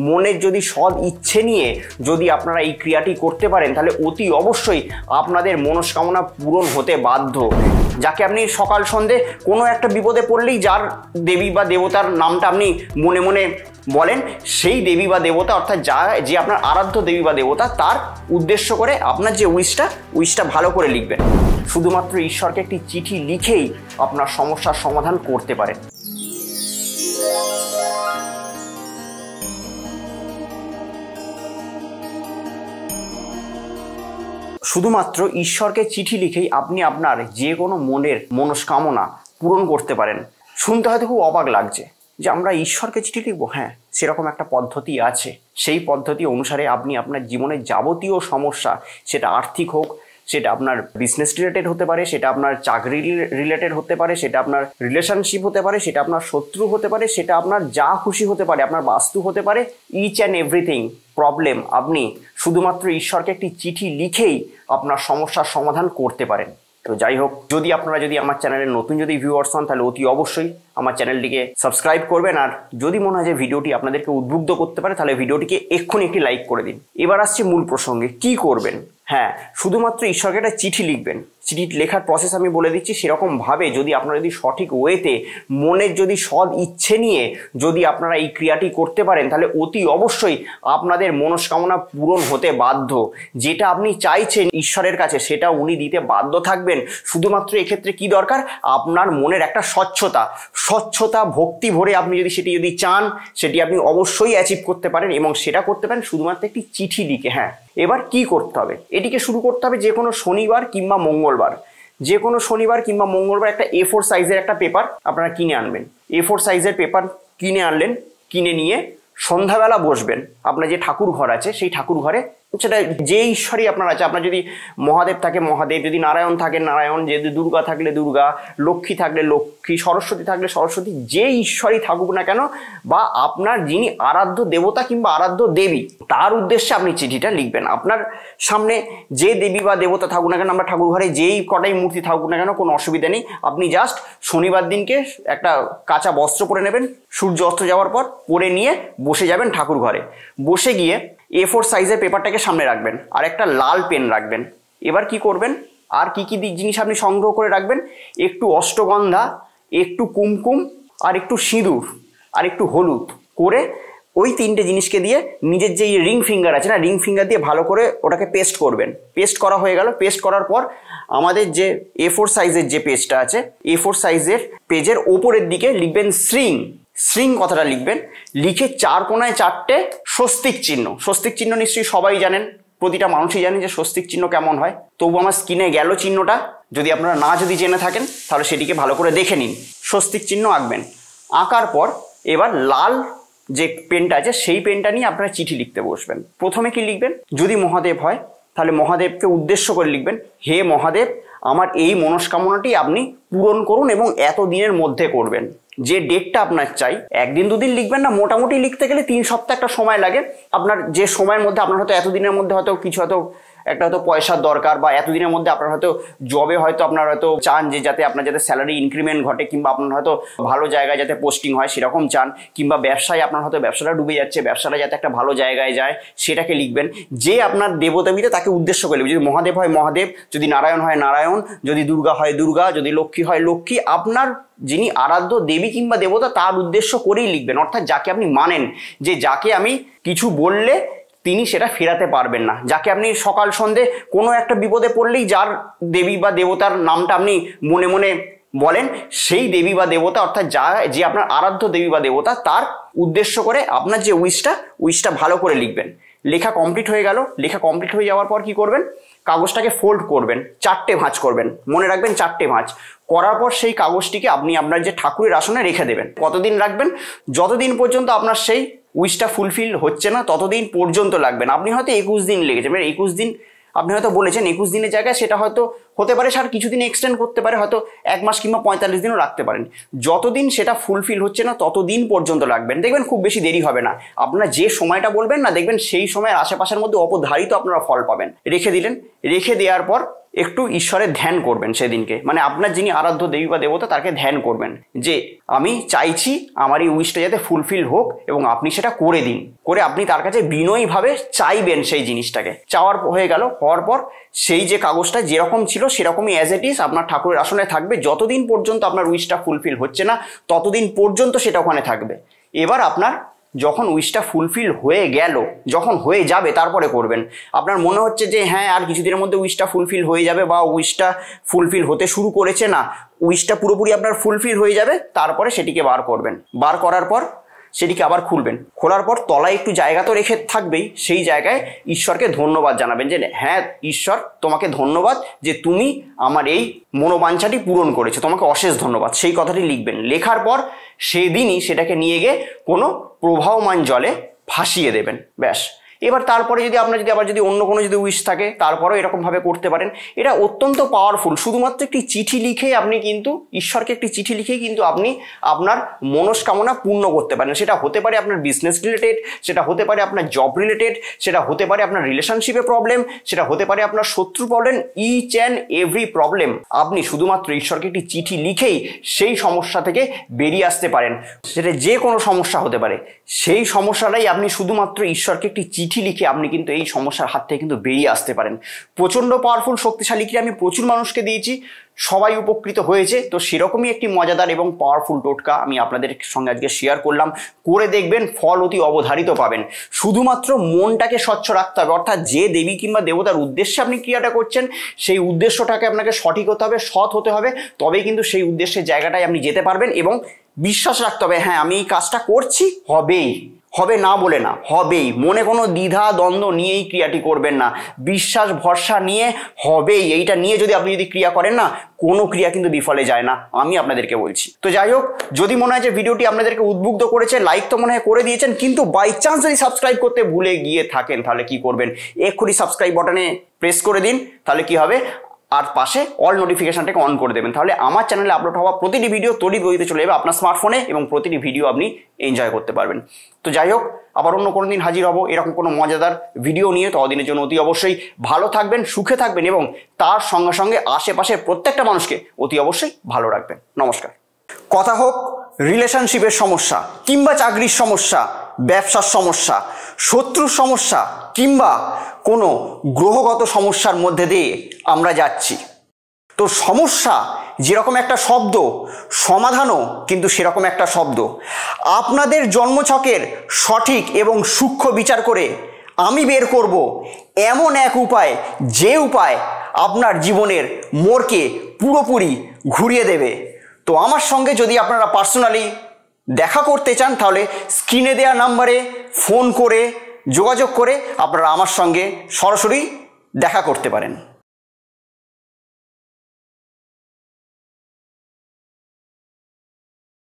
মনের যদি সৎ ইচ্ছে নিয়ে যদি আপনারা এই ক্রিয়াটি করতে পারেন তাহলে অতি অবশ্যই আপনাদের মনস্কামনা পূরণ হতে বাধ্য। যাকে আপনি সকাল সন্ধে কোনো একটা বিপদে পড়লেই যার দেবী বা দেবতার নামটা আপনি মনে মনে বলেন, সেই দেবী বা দেবতা অর্থাৎ যে আপনার আরাধ্য দেবী বা দেবতা তার উদ্দেশ্য করে আপনার যে উইশটা ভালো করে লিখবেন। শুধুমাত্র ঈশ্বরকে একটি চিঠি লিখেই আপনার সমস্যার সমাধান করতে পারেন। শুধুমাত্র ঈশ্বরকে চিঠি লিখেই আপনি আপনার যে কোনো মনের মনস্কামনা পূরণ করতে পারেন। শুনতে হয়তো খুব অবাক লাগছে যে আমরা ঈশ্বরকে চিঠি লিখবো। হ্যাঁ, সেরকম একটা পদ্ধতি আছে। সেই পদ্ধতি অনুসারে আপনি আপনার জীবনের যাবতীয় সমস্যা, সেটা আর্থিক হোক, সেটা আপনার বিজনেস রিলেটেড হতে পারে, সেটা আপনার চাকরি রিলেটেড হতে পারে, সেটা আপনার রিলেশনশিপ হতে পারে, সেটা আপনার শত্রু হতে পারে, সেটা আপনার যা খুশি হতে পারে, আপনার বাস্তু হতে পারে, ইচ অ্যান্ড এভরিথিং প্রবলেম আপনি শুধুমাত্র ঈশ্বরকে একটি চিঠি লিখেই আপনার সমস্যার সমাধান করতে পারেন। তো যাই হোক, যদি আমার চ্যানেলের নতুন ভিউয়ার্স হন তাহলে অতি অবশ্যই আমার চ্যানেলটিকে সাবস্ক্রাইব করবেন। আর যদি মনে হয় যে ভিডিওটি আপনাদেরকে উদ্বুদ্ধ করতে পারে তাহলে ভিডিওটিকে এক্ষুনি একটি লাইক করে দিন। এবার আসছে মূল প্রসঙ্গে, কি করবেন। হ্যাঁ, শুধুমাত্র ঈশ্বরকে একটা চিঠি লিখবেন। চিঠি লেখার প্রসেস আমি বলে দিচ্ছি। সেরকমভাবে যদি আপনারা সঠিক ওয়েতে মনের যদি সৎ ইচ্ছে নিয়ে যদি আপনারা এই ক্রিয়াটি করতে পারেন তাহলে অতি অবশ্যই আপনাদের মনস্কামনা পূরণ হতে বাধ্য। যেটা আপনি চাইছেন ঈশ্বরের কাছে সেটা উনি দিতে বাধ্য থাকবেন। শুধুমাত্র এক্ষেত্রে কি দরকার, আপনার মনের একটা স্বচ্ছতা ভক্তি ভরে আপনি সেটি চান, সেটি আপনি অবশ্যই অ্যাচিভ করতে পারেন এবং সেটা করতে পারেন শুধুমাত্র একটি চিঠি লিখে। হ্যাঁ, এবার কি করতে হবে, এটিকে শুরু করতে হবে যে কোনো শনিবার কিংবা মঙ্গলবার। যে কোনো শনিবার কিংবা মঙ্গলবার একটা A4 সাইজের একটা পেপার আপনারা কিনে আনবেন। A4 সাইজের পেপার কিনে আনলেন, কিনে নিয়ে সন্ধ্যাবেলা বসবেন। আপনার যে ঠাকুর ঘর আছে সেই ঠাকুর ঘরে, সেটা যে ঈশ্বরই আপনার আছে, আপনার যদি মহাদেব থাকে মহাদেব, যদি নারায়ণ থাকে নারায়ণ, যদি দুর্গা থাকলে দুর্গা, লক্ষ্মী থাকলে লক্ষ্মী, সরস্বতী থাকলে সরস্বতী, যে ঈশ্বরই থাকুক না কেন বা আপনার যিনি আরাধ্য দেবতা কিংবা আরাধ্য দেবী তার উদ্দেশ্যে আপনি চিঠিটা লিখবেন। আপনার সামনে যে দেবী বা দেবতা থাকুক না কেন, আমরা ঠাকুর ঘরে যেই কটাই মূর্তি থাকুক না কেন, কোনো অসুবিধা নেই। আপনি জাস্ট শনিবার দিনকে একটা কাঁচা বস্ত্র পরে নেবেন, সূর্য অস্ত যাওয়ার পর পরে নিয়ে বসে যাবেন ঠাকুর ঘরে। বসে গিয়ে A4 সাইজের পেপারটাকে সামনে রাখবেন আর একটা লাল পেন রাখবেন। এবার কি করবেন, আর কি কি জিনিস আপনি সংগ্রহ করে রাখবেন, একটু অষ্টগন্ধা, একটু কুমকুম, আর একটু সিঁদুর, আর একটু হলুদ করে ওই তিনটে জিনিসকে দিয়ে নিজের যে রিং ফিঙ্গার আছে না, রিং ফিঙ্গার দিয়ে ভালো করে ওটাকে পেস্ট করবেন। পেস্ট করা হয়ে গেল। পেস্ট করার পর আমাদের যে A4 সাইজের যে পেজটা আছে, A4 সাইজের পেজের ওপরের দিকে লিখবেন শ্রিং কথাটা লিখবেন। লিখে চার কোনায় চারটে স্বস্তিক চিহ্ন নিশ্চয়ই সবাই জানেন, প্রতিটা মানুষই জানেন যে স্বস্তিক চিহ্ন কেমন হয়। তবু আমার স্ক্রিনে গেল চিহ্নটা, যদি আপনারা যদি জেনে থাকেন তাহলে সেটিকে ভালো করে দেখে নিন। স্বস্তিক চিহ্ন আঁকবেন। আঁকার পর এবার লাল যে পেনটা আছে সেই পেনটা নিয়ে আপনারা চিঠি লিখতে বসবেন। প্রথমে কি লিখবেন, যদি মহাদেব হয় তাহলে মহাদেবকে উদ্দেশ্য করে লিখবেন, হে মহাদেব, আমার এই মনস্কামনাটি আপনি পূরণ করুন এবং এত দিনের মধ্যে করবেন। যে ডেটটা আপনার চাই, একদিন দুদিন লিখবেন না, মোটামুটি লিখতে গেলে 3 সপ্তাহ একটা সময় লাগে। আপনার যে সময়ের মধ্যে আপনার হয়তো এতদিনের মধ্যে হয়তো কিছু একটা পয়সার দরকার, বা এতদিনের মধ্যে আপনার হয়তো জবে আপনার চান যে যাতে আপনার যাতে স্যালারি ইনক্রিমেন্ট ঘটে, কিংবা আপনার হয়তো ভালো জায়গায় যাতে পোস্টিং হয় সেরকম চান, কিংবা ব্যবসায় আপনার হয়তো ব্যবসাটা ডুবে যাচ্ছে, ব্যবসাটা যাতে একটা ভালো জায়গায় যায় সেটাকে লিখবেন। যে আপনার দেবদেবীতে তাকে উদ্দেশ্য করে লিখবেন। যদি মহাদেব হয় মহাদেব, যদি নারায়ণ হয় নারায়ণ, যদি দুর্গা হয় দুর্গা, যদি লক্ষ্মী হয় লক্ষ্মী, আপনার যিনি আরাধ্য দেবী কিংবা দেবতা তার উদ্দেশ্য করেই লিখবেন। অর্থাৎ যাকে আপনি মানেন, যে যাকে আমি কিছু বললে তিনি সেটা ফেরাতে পারবেন না, যাকে আপনি সকাল সন্ধে কোনো একটা বিপদে পড়লেই যার দেবী বা দেবতার নামটা আপনি মনে মনে বলেন, সেই দেবী বা দেবতা অর্থাৎ যে আপনার আরাধ্য দেবী বা দেবতা তার উদ্দেশ্য করে আপনার যে উইশটা ভালো করে লিখবেন। লেখা কমপ্লিট হয়ে গেল। লেখা কমপ্লিট হয়ে যাওয়ার পর কি করবেন, কাগজটাকে ফোল্ড করবেন, 4টে ভাঁজ করবেন। মনে রাখবেন 4টে ভাঁজ করার পর সেই কাগজটিকে আপনি আপনার যে ঠাকুরের আসনে রেখে দেবেন। কতদিন রাখবেন, যতদিন পর্যন্ত আপনার সেই উইশটা ফুলফিল হচ্ছে না ততদিন পর্যন্ত লাগবেন। আপনি হয়তো 21 দিন লেগেছে, 21 দিন আপনি হয়তো বলেছেন, 21 দিনের জায়গায় সেটা হয়তো হতে পারে আর কিছুদিন এক্সটেন্ড করতে পারে, হয়তো 1 মাস কিংবা 45 দিনও রাখতে পারেন। যতদিন সেটা ফুলফিল হচ্ছে না ততদিন পর্যন্ত রাখবেন। দেখবেন খুব বেশি দেরি হবে না। আপনারা যে সময়টা বলবেন না, দেখবেন সেই সময়ের আশেপাশের মধ্যে অপধারিত আপনারা ফল পাবেন। রেখে দিলেন। রেখে দেওয়ার পর একটু ঈশ্বরের ধ্যান করবেন সেদিনকে, মানে আপনার যিনি আরাধ্য দেবী বা দেবতা তাকে ধ্যান করবেন যে আমি চাইছি আমার এই উইশটা যাতে ফুলফিল হোক, এবং আপনি সেটা করে দিন। করে আপনি তার কাছে বিনয়ীভাবে চাইবেন সেই জিনিসটাকে। চাওয়ার হয়ে গেল, হওয়ার পর সেই যে কাগজটা যেরকম ছিল সেরকমই অ্যাজ ইট ইজ আপনার ঠাকুরের আসনে থাকবে। যতদিন পর্যন্ত আপনার উইশটা ফুলফিল হচ্ছে না ততদিন পর্যন্ত সেটা ওখানে থাকবে। এবার আপনার যখন উইশটা ফুলফিল হয়ে গেল, যখন হয়ে যাবে তারপরে করবেন। আপনার মনে হচ্ছে যে হ্যাঁ আর কিছুদিনের মধ্যে উইশটা ফুলফিল হয়ে যাবে, বা উইশটা ফুলফিল হতে শুরু করেছে, না উইশটা পুরোপুরি আপনার ফুলফিল হয়ে যাবে, তারপরে সেটিকে বার করবেন। বার করার পর সেটিকে আবার খুলবেন। খোলার পর তলায় একটু জায়গা তো রেখে থাকবেই, সেই জায়গায় ঈশ্বরকে ধন্যবাদ জানাবেন যে হ্যাঁ ঈশ্বর তোমাকে ধন্যবাদ যে তুমি আমার এই মনোবাঞ্ছাটি পূরণ করেছো, তোমাকে অশেষ ধন্যবাদ, সেই কথাটি লিখবেন। লেখার পর সেদিনই সেটাকে নিয়ে গিয়ে কোনো প্রবাহমান জলে ভাসিয়ে দেবেন, ব্যাস। এবার তারপরে যদি আপনার যদি অন্য কোনো উইশ থাকে তারপরেও এরকমভাবে করতে পারেন। এটা অত্যন্ত পাওয়ারফুল। শুধুমাত্র একটি চিঠি লিখে আপনি কিন্তু ঈশ্বরকে একটি চিঠি লিখেই কিন্তু আপনি আপনার মনস্কামনা পূর্ণ করতে পারেন। সেটা হতে পারে আপনার বিজনেস রিলেটেড, সেটা হতে পারে আপনার জব রিলেটেড, সেটা হতে পারে আপনার রিলেশনশিপে প্রবলেম, সেটা হতে পারে আপনার শত্রু problem. Each and every problem আপনি শুধুমাত্র ঈশ্বরকে একটি চিঠি লিখেই সেই সমস্যা থেকে বেরিয়ে আসতে পারেন। সেটা যে কোনো সমস্যা হতে পারে, সেই সমস্যাটাই আপনি শুধুমাত্র ঈশ্বরকে একটি চিঠি লিখে আপনি কিন্তু এই সমস্যার হাত থেকে কিন্তু বেরিয়ে আসতে পারেন। প্রচণ্ড পাওয়ারফুল, শক্তিশালী ক্রিয়া। আমি প্রচুর মানুষকে দিয়েছি, সবাই উপকৃত হয়েছে। তো সেরকমই একটি মজাদার এবং পাওয়ারফুল টোটকা আমি আপনাদের সঙ্গে আজকে শেয়ার করলাম। করে দেখবেন, ফল অতি অবধারিত পাবেন। শুধুমাত্র মনটাকে স্বচ্ছ রাখতে হবে, অর্থাৎ যে দেবী কিংবা দেবতার উদ্দেশ্যে আপনি ক্রিয়াটা করছেন সেই উদ্দেশ্যটাকে আপনাকে সঠিক হতে হবে, সৎ হতে হবে, তবেই কিন্তু সেই উদ্দেশ্যের জায়গাটায় আপনি যেতে পারবেন। এবং বিশ্বাস রাখতে হবে, হ্যাঁ আমি এই কাজটা করছি, হবেই, হবে না বলে না, হবেই। মনে কোনো দ্বিধা দ্বন্দ্ব নিয়েই ক্রিয়াটি করবেন না, বিশ্বাস ভরসা নিয়ে হবেই। এইটা নিয়ে যদি ক্রিয়া করেন না, কোনো ক্রিয়া কিন্তু বিফলে যায় না, আমি আপনাদেরকে বলছি। তো যাই হোক, যদি মনে হয় যে ভিডিওটি আপনাদেরকে উদ্বুদ্ধ করেছে, লাইক তো মনে হয় করে দিয়েছেন, কিন্তু বাই চান্স যদি সাবস্ক্রাইব করতে ভুলে গিয়ে থাকেন তাহলে কি করবেন, এক্ষুনি সাবস্ক্রাইব বাটনে প্রেস করে দিন। তাহলে কি হবে, আর পাশে অল নোটিফিকেশনটাকে অন করে দেবেন। তাহলে আমার চ্যানেলে আপলোড হওয়া প্রতিটি ভিডিও তড়িৎ গতিতে চলে যাবে আপনার স্মার্টফোনে, এবং প্রতিটি ভিডিও আপনি এনজয় করতে পারবেন। তো যাই হোক, আবার অন্য কোনো দিন হাজির হব এরকম কোনো মজাদার ভিডিও নিয়ে। ততদিনের জন্য অতি অবশ্যই ভালো থাকবেন, সুখে থাকবেন, এবং তার সঙ্গে সঙ্গে আশেপাশের প্রত্যেকটা মানুষকে অতি অবশ্যই ভালো রাখবেন। নমস্কার। কথা হোক রিলেশনশিপের সমস্যা, কিংবা চাকরির সমস্যা, ব্যবসার সমস্যা, শত্রুর সমস্যা, কিংবা কোনো গ্রহগত সমস্যার মধ্যে দিয়ে আমরা যাচ্ছি, তো সমস্যা যেরকম একটা শব্দ, সমাধানও কিন্তু সেরকম একটা শব্দ। আপনাদের জন্মছকের সঠিক এবং সূক্ষ্ম বিচার করে আমি বের করব এমন এক উপায়, যে উপায় আপনার জীবনের মোড়কে পুরোপুরি ঘুরিয়ে দেবে। তো আমার সঙ্গে যদি আপনারা পার্সোনালি দেখা করতে চান, তাহলে স্ক্রিনে দেওয়া নাম্বারে ফোন করে যোগাযোগ করে আপনারা আমার সঙ্গে সরাসরি দেখা করতে পারেন।